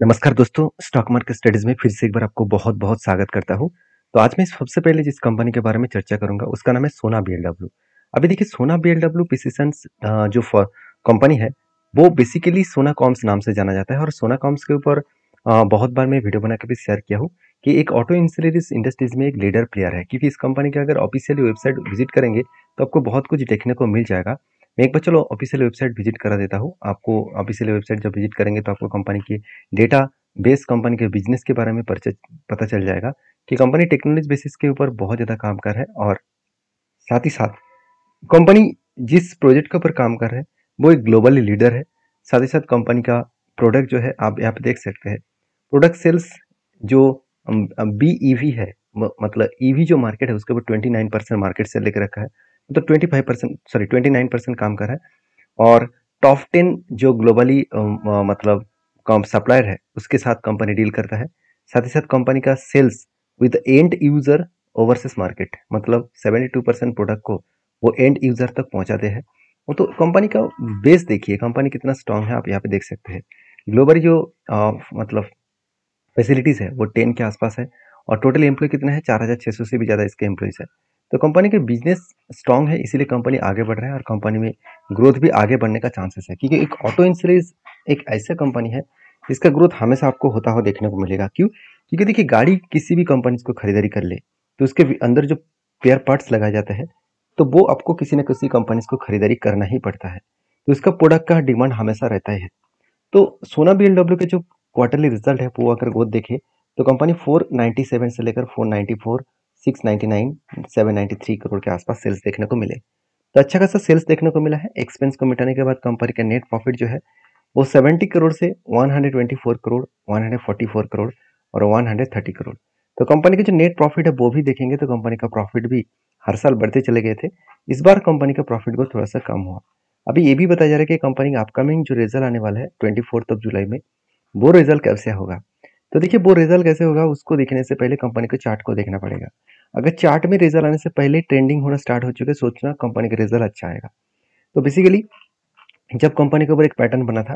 नमस्कार दोस्तों, stock market studies में फिर से एक बार आपको बहुत-बहुत स्वागत करता हूँ। तो आज मैं सबसे पहले जिस कंपनी के बारे में चर्चा करूँगा, उसका नाम है सोना बीएलडब्ल्यू। अभी देखिए सोना बीएलडब्ल्यू प्रिसिशंस जो फ कंपनी है, वो बेसिकली सोना कॉम्स नाम से जाना जाता है और सोना कॉम्स के ऊपर बहुत बार मैं वीडियो बना के भी शेयर किया हूँ कि एक ऑटो इंश्योरेंस इंडस्ट्रीज में एक लीडर प्लेयर है, क्योंकि इस कंपनी का अगर ऑफिशियली वेबसाइट विजिट करेंगे, तो आपको बहुत कुछ देखने को मिल जाएगा। मैं एक बार चलो ऑफिशियल वेबसाइट विजिट करा देता हूँ। आपको ऑफिशियल वेबसाइट जब विजिट करेंगे तो आपको कंपनी की डेटा बेस कंपनी के बिजनेस के बारे में परिचय पता चल जाएगा कि कंपनी टेक्नोलॉजी बेसिस के ऊपर बहुत ज़्यादा काम कर रहा है और साथ ही साथ कंपनी जिस प्रोजेक्ट के ऊपर काम कर रहे हैं वो एक ग्लोबली लीडर है। साथ ही साथ कंपनी का प्रोडक्ट जो है आप यहाँ पे देख सकते हैं। प्रोडक्ट सेल्स जो बीईवी है, मतलब ईवी जो मार्केट है उसके ऊपर 29% मार्केट से लेकर रखा है, मतलब 25% सॉरी 29% काम कर रहा है। और टॉप 10 जो ग्लोबली मतलब सप्लायर है उसके साथ कंपनी डील करता है। साथ ही साथ कंपनी का sales with end user overseas market, मतलब 72% प्रोडक्ट को वो एंड यूजर तक पहुंचाते हैं। वो तो कंपनी का बेस देखिए, कंपनी कितना स्ट्रांग है, आप यहाँ पे देख सकते हैं। ग्लोबली जो मतलब फैसिलिटीज है वो 10 के आसपास है और टोटल एम्प्लॉय कितना है, 4600 से भी ज़्यादा इसके एम्प्लॉयज है। तो कंपनी के बिजनेस स्ट्रांग है, इसीलिए कंपनी आगे बढ़ रहा है और कंपनी में ग्रोथ भी आगे बढ़ने का चांसेस है, क्योंकि एक ऑटो इंश्योरेंस एक ऐसा कंपनी है जिसका ग्रोथ हमेशा आपको होता हुआ देखने को मिलेगा। क्यों? क्योंकि देखिए गाड़ी किसी भी कंपनी को खरीदारी कर ले तो उसके अंदर जो पेयर पार्ट्स लगाए जाते हैं, तो वो आपको किसी न किसी कंपनी को खरीदारी करना ही पड़ता है। तो उसका प्रोडक्ट का डिमांड हमेशा रहता है। तो सोना बीएलडब्ल्यू के जो क्वार्टरली रिजल्ट है वो अगर वो देखें तो कंपनी 497 से लेकर 494, 699, 793 करोड़ के आसपास सेल्स देखने को मिले। तो अच्छा खासा सेल्स देखने को मिला है। एक्सपेंस को मिटाने के बाद कंपनी का नेट प्रॉफिट जो है वो 70 करोड़ से 124 करोड़, 144 करोड़ और 130 करोड़। तो कंपनी के जो नेट प्रॉफिट है वो भी देखेंगे तो कंपनी का प्रॉफिट भी हर साल बढ़ते चले गए थे। इस बार कंपनी का प्रॉफिट को थोड़ा सा कम हुआ। अभी ये भी बताया जा रहा है कि कंपनी का अपकमिंग जो रिजल्ट आने वाला है 24 जुलाई में, वो रिजल्ट कैसे होगा। तो देखिए वो रिजल्ट कैसे होगा उसको देखने से पहले कंपनी के चार्ट को देखना पड़ेगा। अगर चार्ट में रिजल्ट आने से पहले ट्रेंडिंग होना स्टार्ट हो चुके, सोचना कंपनी का रिजल्ट अच्छा आएगा। तो बेसिकली जब कंपनी के ऊपर एक पैटर्न बना था,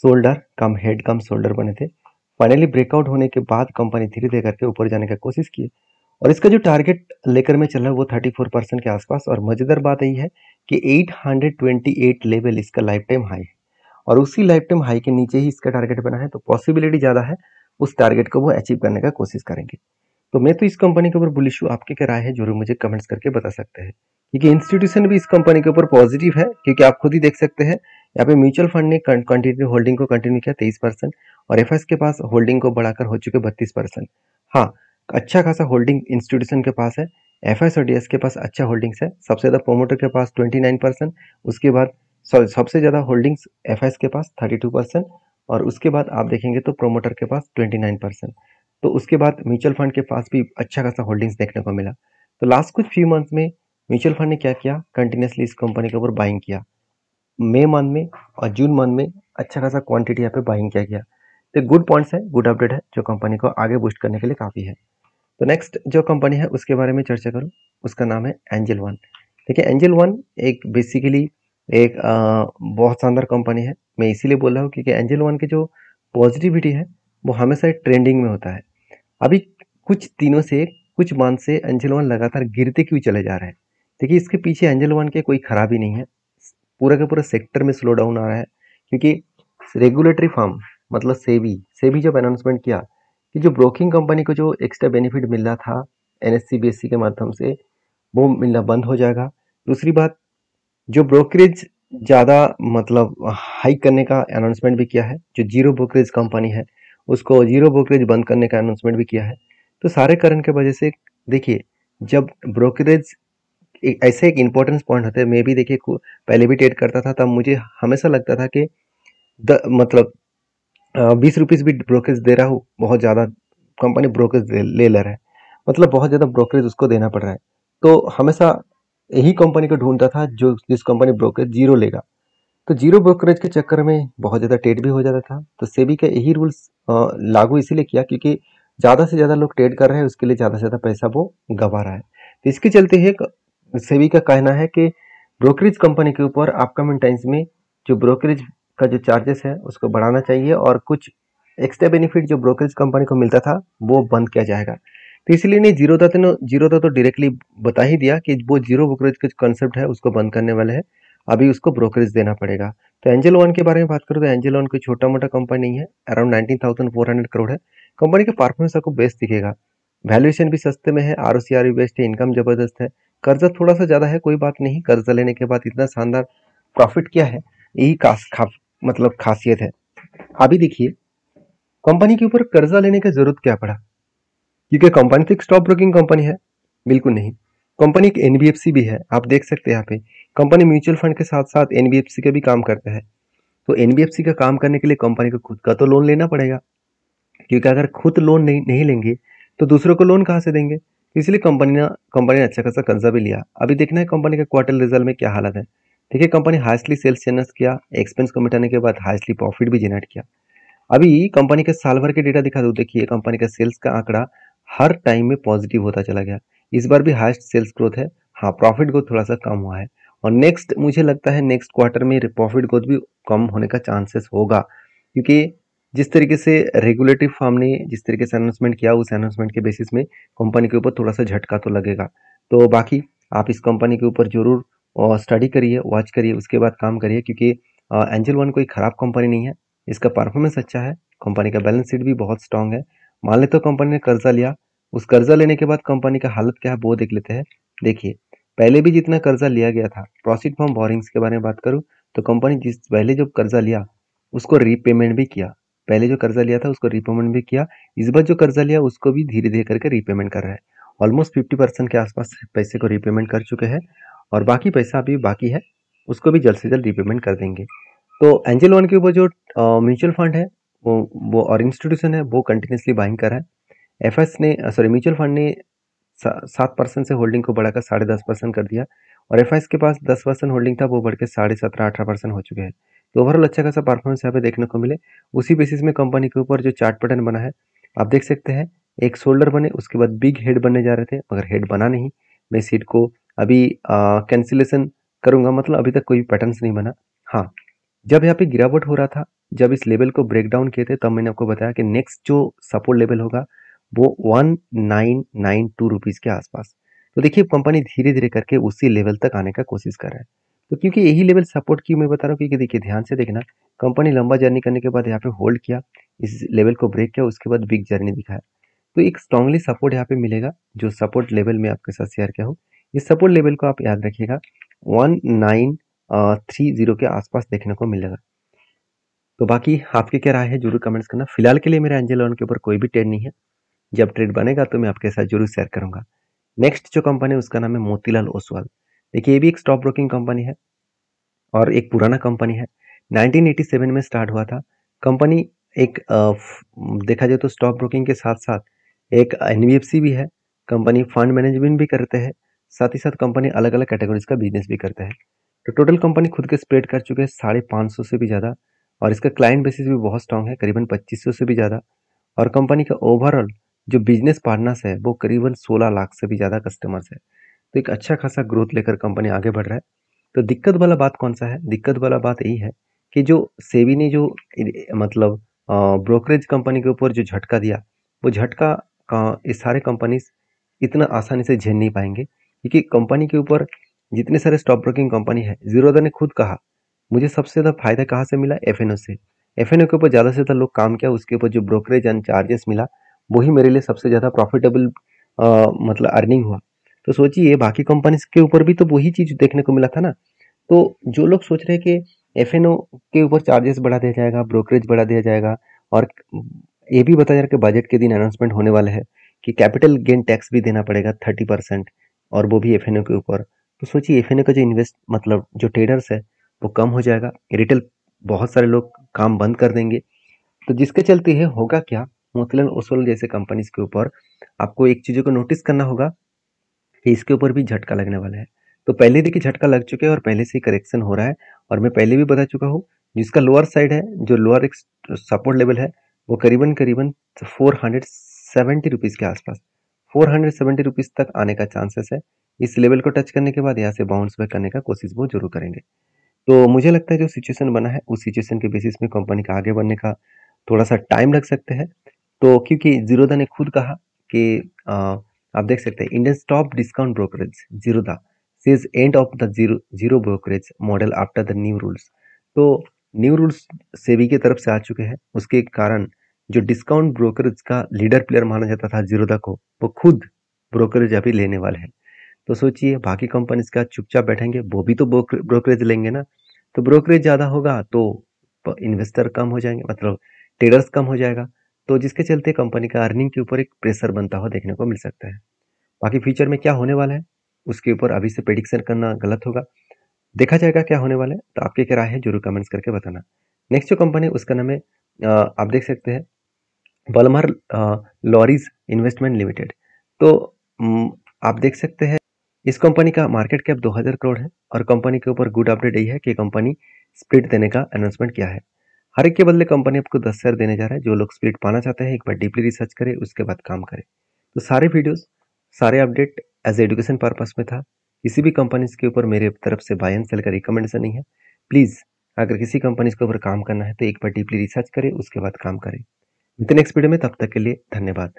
शोल्डर कम हेड कम शोल्डर बने थे, फाइनली ब्रेकआउट होने के बाद कंपनी धीरे धीरे करके ऊपर जाने की कोशिश की और इसका जो टारगेट लेकर में चल रहा है वो 34% के आसपास। और मजेदार बात यही है कि 828 लेवल इसका लाइफ टाइम हाई है और उसी लाइफ टाइम हाई के नीचे ही इसका टारगेट बना है, तो पॉसिबिलिटी ज़्यादा है उस टारगेट को वो अचीव करने का कोशिश करेंगे। तो मैं तो इस कंपनी के ऊपर बुलिश हूँ। आपकी क्या राय है जरूर मुझे कमेंट्स करके बता सकते हैं, क्योंकि इंस्टीट्यूशन भी इस कंपनी के ऊपर पॉजिटिव है, क्योंकि आप खुद ही देख सकते हैं यहाँ पे म्यूचुअल फंड ने कंटिन्यू होल्डिंग को कंटिन्यू किया 23% और एफएस के पास होल्डिंग को बढ़ाकर हो चुके 32%। हाँ, अच्छा खासा होल्डिंग इंस्टीट्यूशन के पास है। एफएस और डीएस के पास अच्छा होल्डिंग्स है। सबसे ज़्यादा प्रोमोटर के पास 29%, उसके बाद सबसे ज़्यादा होल्डिंग्स एफएस के पास 32% और उसके बाद आप देखेंगे तो प्रोमोटर के पास 29%। तो उसके बाद म्यूचुअल फंड के पास भी अच्छा खासा होल्डिंग्स देखने को मिला। तो लास्ट कुछ फ्यू मंथ में म्यूचुअल फंड ने क्या किया, कंटिन्यूसली इस कंपनी के ऊपर बाइंग किया। मई मंथ में और जून मंथ में अच्छा खासा क्वांटिटी यहाँ पे बाइंग किया गया। तो गुड पॉइंट्स है, गुड अपडेट है जो कंपनी को आगे बूस्ट करने के लिए काफ़ी है। तो नेक्स्ट जो कंपनी है उसके बारे में चर्चा करूँ, उसका नाम है एंजल वन। देखिए एंजल वन एक बेसिकली एक बहुत शानदार कंपनी है। मैं इसीलिए बोल रहा हूँ क्योंकि एंजल वन की जो पॉजिटिविटी है वो हमेशा ट्रेंडिंग में होता है। अभी कुछ दिनों से, कुछ मंथ से एंजल वन लगातार गिरते क्यों चले जा रहे हैं। देखिए इसके पीछे एंजल वन के कोई खराबी नहीं है, पूरा का पूरा सेक्टर में स्लो डाउन आ रहा है, क्योंकि रेगुलेटरी फर्म मतलब सेबी सेबी जब अनाउंसमेंट किया कि जो ब्रोकिंग कंपनी को जो एक्स्ट्रा बेनिफिट मिल रहा था एनएससी बीएससी के माध्यम से वो मिलना बंद हो जाएगा। दूसरी बात, जो ब्रोकरेज ज़्यादा मतलब हाइक करने का अनाउंसमेंट भी किया है, जो जीरो ब्रोकरेज कंपनी है उसको जीरो ब्रोकरेज बंद करने का अनाउंसमेंट भी किया है। तो सारे कारण की वजह से देखिए जब ब्रोकरेज एक ऐसे एक इम्पोर्टेंस पॉइंट होता है। मैं भी देखिए पहले भी ट्रेड करता था, तब मुझे हमेशा लगता था कि मतलब 20 रुपीज़ भी ब्रोकरेज दे रहा हूँ, बहुत ज़्यादा कंपनी ब्रोकरेज ले ले रहा है, मतलब बहुत ज़्यादा ब्रोकरेज उसको देना पड़ रहा है। तो हमेशा यही कंपनी को ढूंढता था जो जिस कंपनी ब्रोकरेज जीरो लेगा। तो जीरो ब्रोकरेज के चक्कर में बहुत ज़्यादा ट्रेड भी हो जाता था। तो सेबी का यही रूल्स लागू इसीलिए किया क्योंकि ज़्यादा से ज़्यादा लोग ट्रेड कर रहे हैं, उसके लिए ज़्यादा से ज़्यादा पैसा वो गंवा रहा है। तो इसके चलते है सेबी का कहना है कि ब्रोकरेज कंपनी के ऊपर अपकमिंग टाइम्स में जो ब्रोकरेज का जो चार्जेस है उसको बढ़ाना चाहिए और कुछ एक्स्ट्रा बेनिफिट जो ब्रोकरेज कंपनी को मिलता था वो बंद किया जाएगा। तो इसलिए नहीं, जीरो तो डायरेक्टली बता ही दिया कि वो जीरो ब्रोकरेज का कंसेप्ट है उसको बंद करने वाले हैं, अभी उसको ब्रोकरेज देना पड़ेगा। तो एंजल वन के बारे में बात करूँ तो एंजल वन कोई छोटा मोटा कंपनी नहीं है, अराउंड 19,400 करोड़ है। कंपनी का परफॉर्मेंस आपको बेस्ट दिखेगा, वैल्यूएशन भी सस्ते में है, आरओसीआर भी बेस्ट है, इनकम जबरदस्त है, कर्जा थोड़ा सा ज्यादा है, कोई बात नहीं, कर्जा लेने के बाद इतना शानदार प्रॉफिट क्या है, यही मतलब खासियत है। अभी देखिए कंपनी के ऊपर कर्जा लेने की जरूरत क्या पड़ा, क्योंकि कंपनी तो एक स्टॉक ब्रोकिंग कंपनी है, बिल्कुल नहीं। कंपनी एक एनबीएफसी भी है, आप देख सकते हैं यहाँ पे कंपनी म्यूचुअल फंड के साथ साथ एनबीएफसी का भी काम करता है। तो एनबीएफसी का काम करने के लिए कंपनी को खुद का तो लोन लेना पड़ेगा, क्योंकि अगर खुद लोन नहीं लेंगे तो दूसरों को लोन कहाँ से देंगे। तो इसलिए कंपनी ने अच्छा खासा कर्जा भी लिया। अभी देखना है कंपनी का क्वार्टर रिजल्ट में क्या हालत है। देखिए कंपनी हाईएस्टली सेल्स जनरेट किया, एक्सपेंस को मिटाने के बाद हाईएस्टली प्रॉफिट भी जनरेट किया। अभी कंपनी के साल भर के डेटा दिखा दो, देखिए कंपनी का सेल्स का आंकड़ा हर टाइम में पॉजिटिव होता चला गया, इस बार भी हाईएस्ट सेल्स ग्रोथ है। हाँ, प्रॉफिट ग्रोथ थोड़ा सा कम हुआ है, और नेक्स्ट मुझे लगता है नेक्स्ट क्वार्टर में प्रॉफिट ग्रोथ भी कम होने का चांसेस होगा, क्योंकि जिस तरीके से रेगुलेटरी फर्म ने जिस तरीके से अनाउंसमेंट किया, उस अनाउंसमेंट के बेसिस में कंपनी के ऊपर थोड़ा सा झटका तो लगेगा। तो बाकी आप इस कंपनी के ऊपर जरूर स्टडी करिए, वॉच करिए, उसके बाद काम करिए, क्योंकि एंजल वन कोई खराब कंपनी नहीं है, इसका परफॉर्मेंस अच्छा है, कंपनी का बैलेंस शीट भी बहुत स्ट्रांग है। मान लेते हो कंपनी ने कर्जा लिया, उस कर्जा लेने के बाद कंपनी का हालत क्या है वो देख लेते हैं। देखिए पहले भी जितना कर्जा लिया गया था, प्रोसीड फ्रॉम बोरिंग्स के बारे में बात करूं तो कंपनी जिस पहले जो कर्जा लिया उसको रीपेमेंट भी किया, पहले जो कर्जा लिया था उसको रीपेमेंट भी किया, इस बार जो कर्जा लिया उसको भी धीरे धीरे करके रीपेमेंट कर रहा है। ऑलमोस्ट 50% के आसपास पैसे को रीपेमेंट कर चुके हैं, और बाकी पैसा अभी बाकी है, उसको भी जल्द से जल्द रीपेमेंट कर देंगे। तो एंजल वन के ऊपर जो म्यूचुअल फंड है वो और इंस्टीट्यूशन है वो कंटिन्यूसली बाइंग कर रहा है। एफएस ने सॉरी म्यूचुअल फंड ने 7% से होल्डिंग को बढ़ाकर 10.5% कर दिया, और एफआईएस के पास 10% होल्डिंग था, वो बढ़ के 17.5-18% हो चुके हैं। तो ओवरऑल अच्छा खासा परफॉर्मेंस यहाँ पे देखने को मिले। उसी बेसिस में कंपनी के ऊपर जो चार्ट पैटर्न बना है आप देख सकते हैं, एक शोल्डर बने, उसके बाद बिग हेड बनने जा रहे थे मगर हेड बना नहीं। मैं इस हेड को अभी कैंसिलेशन करूंगा, मतलब अभी तक कोई पैटर्न नहीं बना। हाँ, जब यहाँ पे गिरावट हो रहा था, जब इस लेवल को ब्रेक डाउन किए थे, तब मैंने आपको बताया कि नेक्स्ट जो सपोर्ट लेवल होगा वो 1992 रुपीज के आसपास। तो देखिए कंपनी धीरे धीरे करके उसी लेवल तक आने का कोशिश कर रहा है। तो क्योंकि यही लेवल सपोर्ट की मैं बता रहा हूँ, क्योंकि देखिए ध्यान से देखना, कंपनी लंबा जर्नी करने के बाद यहाँ पे होल्ड किया, इस लेवल को ब्रेक किया, उसके बाद बिग जर्नी दिखाया। तो एक स्ट्रांगली सपोर्ट यहाँ पे मिलेगा, जो सपोर्ट लेवल में आपके साथ शेयर किया हूँ। इस सपोर्ट लेवल को आप याद रखिएगा, 1930 के आसपास देखने को मिलेगा। तो बाकी आपकी क्या राय है जरूर कमेंट्स करना। फिलहाल के लिए मेरा एंजल वन के ऊपर कोई भी ट्रेड नहीं है, जब ट्रेड बनेगा तो मैं आपके साथ जरूर शेयर करूंगा। नेक्स्ट जो कंपनी है उसका नाम है मोतीलाल ओसवाल। देखिए ये भी एक स्टॉक ब्रोकिंग कंपनी है और एक पुराना कंपनी है, 1987 में स्टार्ट हुआ था। कंपनी एक देखा जाए तो स्टॉक ब्रोकिंग के साथ साथ एक एनबीएफसी भी है, कंपनी फंड मैनेजमेंट भी करते हैं, साथ ही साथ कंपनी अलग अलग कैटेगरीज का बिजनेस भी करता है। तो टोटल कंपनी खुद के स्प्रेड कर चुके हैं 550 से भी ज़्यादा, और इसका क्लाइंट बेसिस भी बहुत स्ट्रांग है, करीबन 2500 से भी ज़्यादा। और कंपनी का ओवरऑल जो बिजनेस पार्टनर्स है वो करीबन 16 लाख से भी ज़्यादा कस्टमर्स है। तो एक अच्छा खासा ग्रोथ लेकर कंपनी आगे बढ़ रहा है। तो दिक्कत वाला बात कौन सा है, दिक्कत वाला बात यही है कि जो सेबी ने जो मतलब ब्रोकरेज कंपनी के ऊपर जो झटका दिया, वो झटका का ये सारे कंपनीज इतना आसानी से झेल नहीं पाएंगे, क्योंकि कंपनी के ऊपर जितने सारे स्टॉक ब्रोकिंग कंपनी है, जीरोधा ने खुद कहा मुझे सबसे ज़्यादा फायदा कहाँ से मिला, एफएनओ से। एफएनओ के ऊपर ज़्यादा से ज़्यादा लोग काम किया, उसके ऊपर जो ब्रोकरेज एंड चार्जेस मिला वही मेरे लिए सबसे ज़्यादा प्रॉफिटेबल मतलब अर्निंग हुआ। तो सोचिए बाकी कंपनीज के ऊपर भी तो वही चीज़ देखने को मिला था ना। तो जो लोग सोच रहे हैं कि एफएनओ के ऊपर चार्जेस बढ़ा दिया जाएगा, ब्रोकरेज बढ़ा दिया जाएगा, और ये भी बताया जा रहा है कि बजट के दिन अनाउंसमेंट होने वाले हैं कि कैपिटल गेन टैक्स भी देना पड़ेगा 30%, और वो भी एफएनओ के ऊपर। तो सोचिए एफएनओ का जो इन्वेस्ट मतलब जो ट्रेडर्स है वो कम हो जाएगा, रिटेल बहुत सारे लोग काम बंद कर देंगे। तो जिसके चलते है होगा क्या, मोतीलाल ओसवाल जैसे कंपनीज के ऊपर आपको एक चीज़ों को नोटिस करना होगा कि इसके ऊपर भी झटका लगने वाला है। तो पहले देखिए झटका लग चुके हैं और पहले से ही करेक्शन हो रहा है, और मैं पहले भी बता चुका हूँ जिसका लोअर साइड है, जो लोअर एक सपोर्ट लेवल है, वो करीबन करीबन 470 रुपीज़ के आसपास, 470 रुपीज़ तक आने का चांसेस है। इस लेवल को टच करने के बाद यहाँ से बाउंस बैक करने का कोशिश वो जरूर करेंगे। तो मुझे लगता है जो सिचुएशन बना है उस सिचुएशन के बेसिस में कंपनी का आगे बढ़ने का थोड़ा सा टाइम लग सकते हैं। तो क्योंकि जीरोधा ने खुद कहा कि आप देख सकते हैं Indian top discount brokerage Zerodha says end of the zero zero brokerage model after the new rules. तो न्यू रूल्स सेबी की तरफ से आ चुके हैं, उसके कारण जो डिस्काउंट ब्रोकरेज का लीडर प्लेयर माना जाता था जीरोधा को, वो खुद ब्रोकरेज अभी लेने वाले हैं। तो सोचिए बाकी कंपनीज का चुपचाप बैठेंगे, वो भी तो ब्रोकरेज लेंगे ना। तो ब्रोकरेज ज्यादा होगा तो इन्वेस्टर कम हो जाएंगे, मतलब ट्रेडर्स कम हो जाएगा। तो जिसके चलते कंपनी का अर्निंग के ऊपर एक प्रेशर बनता हुआ देखने को मिल सकता है। बाकी फ्यूचर में क्या होने वाला है उसके ऊपर अभी से प्रेडिक्शन करना गलत होगा। देखा जाएगा क्या होने वाला है। तो आपकी क्या राय है जरूर कमेंट्स करके बताना। नेक्स्ट जो कंपनी उसका नाम है आप देख सकते हैं बलमर लॉरीज इन्वेस्टमेंट लिमिटेड। तो आप देख सकते हैं इस कंपनी का मार्केट कैप 2000 करोड़ है और कंपनी के ऊपर गुड अपडेट यही है कि कंपनी स्प्लिट देने का अनाउंसमेंट किया है। हर एक के बदले कंपनी आपको 10 शेयर देने जा रहा है। जो लोग स्प्लिट पाना चाहते हैं एक बार डीपली रिसर्च करें, उसके बाद काम करें। तो सारे वीडियोस सारे अपडेट एज एजुकेशन पर्पस में था। किसी भी कंपनी के ऊपर मेरे तरफ से बाय एंड सेल का रिकमेंडेशन नहीं है। प्लीज अगर किसी कंपनी के ऊपर काम करना है तो एक बार डीपली रिसर्च करें, उसके बाद काम करें। नेक्स्ट वीडियो में, तब तक के लिए धन्यवाद।